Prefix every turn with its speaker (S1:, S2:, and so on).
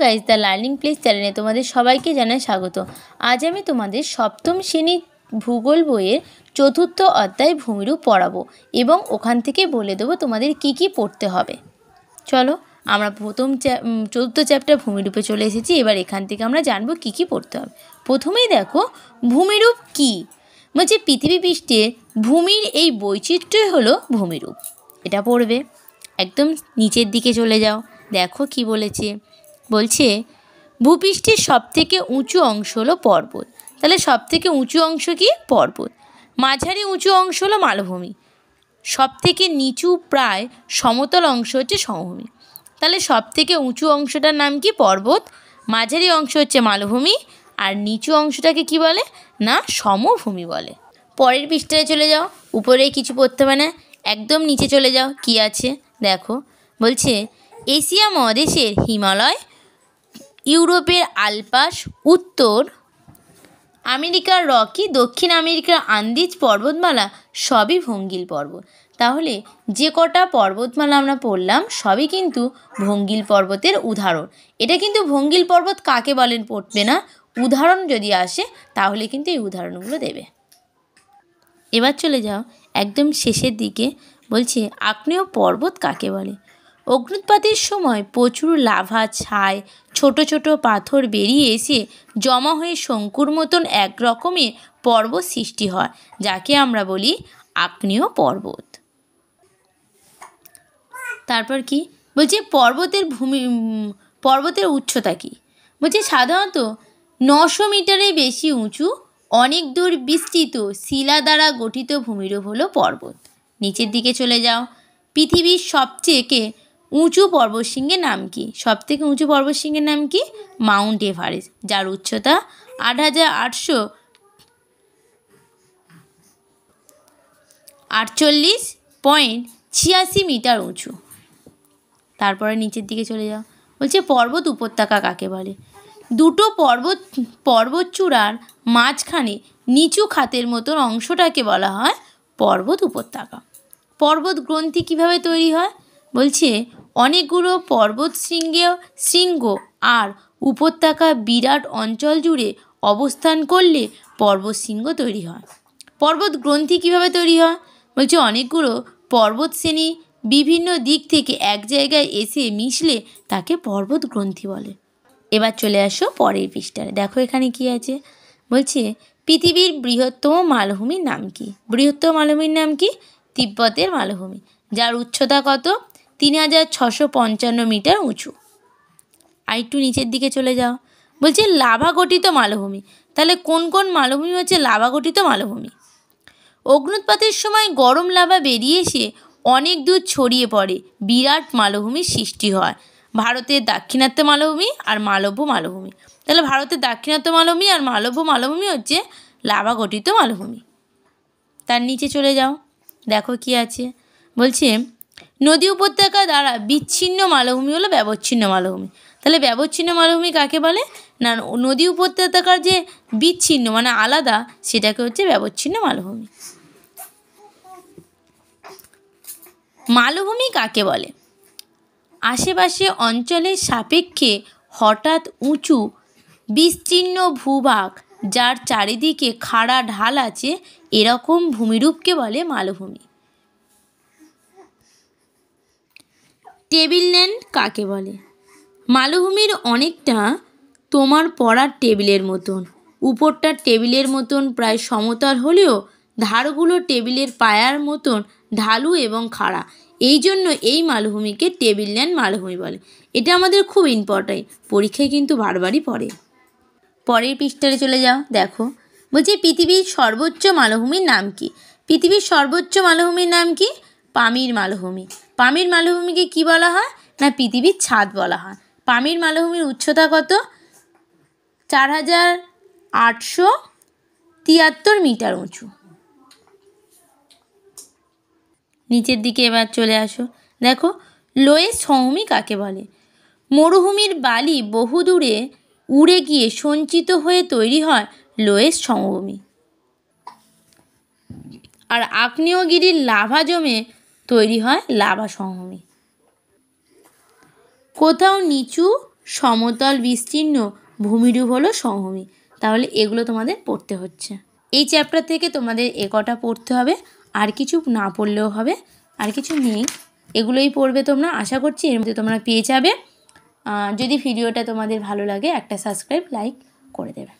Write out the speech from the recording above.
S1: Guys, the learning place চ্যানেলে তোমাদের সবাইকে জানাই স্বাগত। আজ আমি তোমাদের সপ্তম শ্রেণী ভূগোল বইয়ের চতুর্থ অধ্যায় ভূমিরূপ পড়াবো এবং ওখান থেকে বলে দেবো তোমাদের কি কি পড়তে হবে। চলো আমরা চতুর্থ চ্যাপ্টার ভূমিরূপে চলে এসেছি। এবার এখান থেকে আমরা জানবো কি কি পড়তে হবে। প্রথমেই দেখো ভূমিরূপ কি বলছে, পৃথিবী পৃষ্ঠে ভূমির এই বৈচিত্র্যই হলো ভূমিরূপ। এটা পড়বে। একদম নিচের দিকে চলে যাও, দেখো কি বলেছে। বলছে ভূপৃষ্ঠের সবথেকে উঁচু অংশ হলো পর্বত। তাহলে সবথেকে উঁচু অংশ কি? পর্বত। মাঝারি উঁচু অংশ হলো মালভূমি। সবথেকে নিচু প্রায় সমতল অংশ হচ্ছে সমভূমি। তাহলে সবথেকে উঁচু অংশটার নাম কি? পর্বত। মাঝারি অংশ হচ্ছে মালভূমি, আর নিচু অংশটাকে কি বলে না? সমভূমি বলে। পরের পৃষ্ঠায় চলে যাও, উপরে কিছু পড়তে হবে না, একদম নিচে চলে যাও, কি আছে দেখো। বলছে এশিয়া মহাদেশের হিমালয়, ইউরোপের আলপাস, উত্তর আমেরিকার রকি, দক্ষিণ আমেরিকার আন্দিজ পর্বতমালা সবই ভঙ্গিল পর্বত। তাহলে যে কটা পর্বতমালা আমরা পড়লাম সবই কিন্তু ভঙ্গিল পর্বতের উদাহরণ। এটা কিন্তু ভঙ্গিল পর্বত কাকে বলেন পড়বে না, উদাহরণ যদি আসে তাহলে কিন্তু এই উদাহরণগুলো দেবে। এবার চলে যাও একদম শেষের দিকে। বলছে আগ্নেয় পর্বত কাকে বলে? অগ্নুৎপাতের সময় প্রচুর লাভা, ছাই, ছোট ছোট পাথর বেরিয়ে এসে জমা হয়ে শঙ্কুর মতন এক রকমের পর্বত সৃষ্টি হয়, যাকে আমরা বলি আগ্নেয় পর্বত। তারপর কি বলছে? পর্বতের উচ্চতা কি? বলছে সাধারণত 900 মিটারের বেশি উঁচু অনেক দূর বিস্তৃত শিলা দ্বারা গঠিত ভূমিরূপ হলো পর্বত। নিচের দিকে চলে যাও। পৃথিবীর সবথেকে উঁচু পর্বতশৃঙ্গের নাম কি? সবথেকে উঁচু পর্বতশৃঙ্গের নাম কি? মাউন্ট এভারেস্ট, যার উচ্চতা 8848.86 মিটার উঁচু। তারপরে নিচের দিকে চলে যাও। বলছে পর্বত উপত্যকা কাকে বলে? দুটো পর্বত চূড়ার মাঝখানে নিচু খাতের মতন অংশটাকে বলা হয় পর্বত উপত্যকা। পর্বত গ্রন্থি কিভাবে তৈরি হয়? বলছে অনেকগুলো পর্বত শৃঙ্গ আর উপত্যকা বিরাট অঞ্চল জুড়ে অবস্থান করলে পর্বত শৃঙ্গ তৈরি হয়। পর্বত গ্রন্থি কিভাবে তৈরি হয়? বলছে অনেকগুলো পর্বত শ্রেণী বিভিন্ন দিক থেকে এক জায়গায় এসে মিশলে তাকে পর্বত গ্রন্থি বলে। এবার চলে আসো পরের পৃষ্ঠায়, দেখো এখানে কি আছে। বলছে পৃথিবীর বৃহত্তম মালভূমির নাম কি? বৃহত্তম মালভূমির নাম কি? তিব্বতের মালভূমি, যার উচ্চতা কত? 3655 মিটার উঁচু। আর একটু নিচের দিকে চলে যাও। বলছে লাভা গঠিত মালভূমি। তাহলে কোন কোন মালভূমি হচ্ছে লাভা গঠিত মালভূমি? অগ্নুৎপাতের সময় গরম লাভা বেরিয়ে এসে অনেক দূর ছড়িয়ে পড়ে, বিরাট মালভূমির সৃষ্টি হয়। ভারতের দাক্ষিণাত্য মালভূমি আর মালভ্য মালভূমি। তাহলে ভারতের দাক্ষিণাত্য মালভূমি আর মালভ্য মালভূমি হচ্ছে লাভা গঠিত মালভূমি। তার নিচে চলে যাও, দেখো কি আছে। বলছে নদী উপত্যকা দ্বারা বিচ্ছিন্ন মালভূমি হলো ব্যবচ্ছিন্ন মালভূমি। তাহলে ব্যবচ্ছিন্ন মালভূমি কাকে বলে না? নদী উপত্যকার যে বিচ্ছিন্ন মানে আলাদা, সেটাকে হচ্ছে ব্যবচ্ছিন্ন মালভূমি। মালভূমি কাকে বলে? আশেপাশে অঞ্চলের সাপেক্ষে হঠাৎ উঁচু বিস্তীর্ণ ভূভাগ, যার চারিদিকে খাড়া ঢাল আছে, এরকম ভূমিরূপকে বলে মালভূমি। টেবিলল্যান্ড কাকে বলে? মালভূমির অনেকটা তোমার পড়ার টেবিলের মতন, উপরটা টেবিলের মতন প্রায় সমতল হলেও ধারগুলো টেবিলের পায়ার মতন ঢালু এবং খাড়া। এই জন্য এই মালভূমিকে টেবিলল্যান্ড মালভূমি বলে। এটা আমাদের খুব ইম্পর্টেন্ট, পরীক্ষায় কিন্তু বারবারই পড়ে। পরের পৃষ্ঠায় চলে যাও, দেখো। বলছি পৃথিবীর সর্বোচ্চ মালভূমির নাম কি? পৃথিবীর সর্বোচ্চ মালভূমির নাম কি? পামির মালভূমি। পামির মালভূমিকে কি বলা হয় না? পৃথিবীর ছাদ বলা হয়। পামির মালভূমির উচ্চতা কত? 4873 মিটার উঁচু। নিচের দিকে এবার চলে আসো, দেখো লোয়েস্ট সমভূমি কাকে বলে? মরুভূমির বালি বহু দূরে উড়ে গিয়ে সঞ্চিত হয়ে তৈরি হয় লোয়েস্ট সমভূমি। আর আগ্নেয়গিরির লাভা জমে তৈরি হয় লাভা সমভূমি। কোথাও নিচু সমতল বিস্তীর্ণ, ভূমিরূপ হলো সমভূমি। তাহলে এগুলো তোমাদের পড়তে হচ্ছে। এই চ্যাপ্টার থেকে তোমাদের কটা পড়তে হবে, আর কিছু না পড়লেও হবে, আর কিছু নেই, এগুলোই পড়বে তোমরা। আশা করছি এর মধ্যে তোমরা পেয়ে যাবে। যদি ভিডিওটা তোমাদের ভালো লাগে একটা সাবস্ক্রাইব লাইক করে দেবে।